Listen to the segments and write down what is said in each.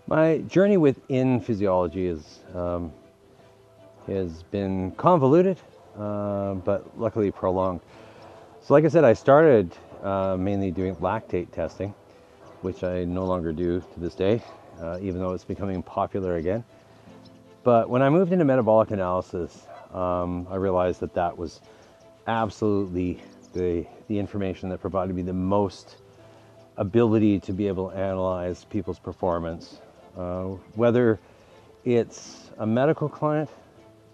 My journey within physiology has been convoluted, but luckily prolonged. So like I said, I started mainly doing lactate testing, which I no longer do to this day, even though it's becoming popular again. But when I moved into metabolic analysis, I realized that that was absolutely the information that provided me the most ability to be able to analyze people's performance, whether it's a medical client,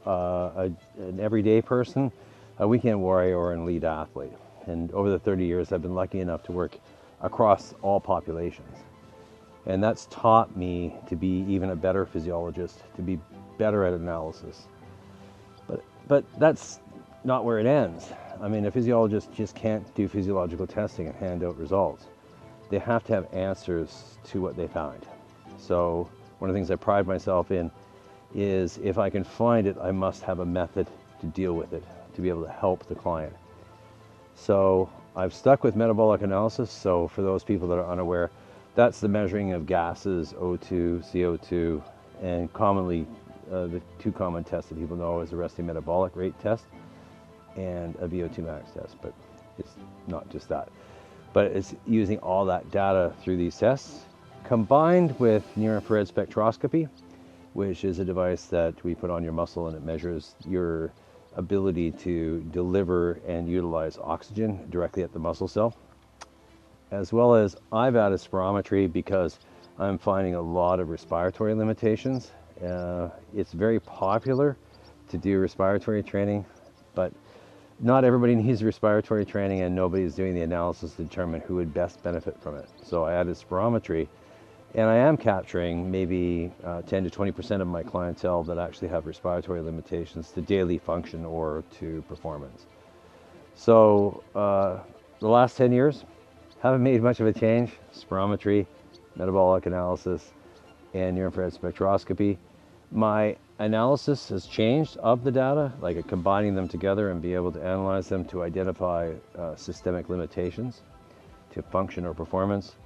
an everyday person, a weekend warrior, or an elite athlete. And over the 30 years, I've been lucky enough to work across all populations. And that's taught me to be even a better physiologist, to be better at analysis. But that's not where it ends. I mean, a physiologist just can't do physiological testing and hand out results. They have to have answers to what they find. So one of the things I pride myself in is if I can find it, I must have a method to deal with it, to be able to help the client. So I've stuck with metabolic analysis. So for those people that are unaware, that's the measuring of gases, O2, CO2, and commonly the two common tests that people know is a resting metabolic rate test and a VO2 max test, but it's not just that. But it's using all that data through these tests, combined with near-infrared spectroscopy, which is a device that we put on your muscle and it measures your ability to deliver and utilize oxygen directly at the muscle cell. As well as I've added spirometry because I'm finding a lot of respiratory limitations. It's very popular to do respiratory training, but not everybody needs respiratory training and nobody's doing the analysis to determine who would best benefit from it. So I added spirometry, and I am capturing maybe 10 to 20% of my clientele that actually have respiratory limitations to daily function or to performance. So the last 10 years, haven't made much of a change. Spirometry, metabolic analysis, and near-infrared spectroscopy. My analysis has changed of the data, like combining them together and be able to analyze them to identify systemic limitations to function or performance.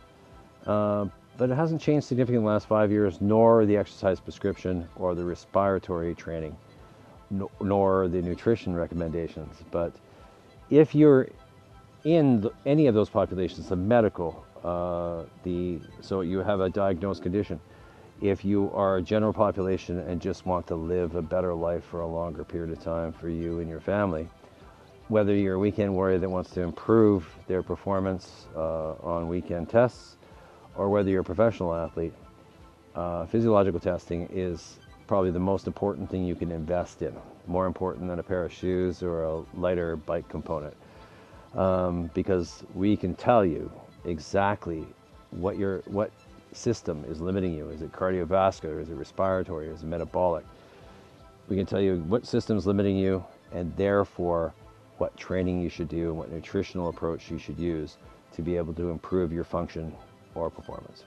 But it hasn't changed significantly in the last 5 years, nor the exercise prescription or the respiratory training, nor the nutrition recommendations. But if you're in any of those populations, the medical, so you have a diagnosed condition, if you are a general population and just want to live a better life for a longer period of time for you and your family, whether you're a weekend warrior that wants to improve their performance on weekend tests, or whether you're a professional athlete, physiological testing is probably the most important thing you can invest in, more important than a pair of shoes or a lighter bike component, because we can tell you exactly what system is limiting you. Is it cardiovascular? Is it respiratory? Is it metabolic? We can tell you what system is limiting you, and therefore what training you should do and what nutritional approach you should use to be able to improve your function or performance.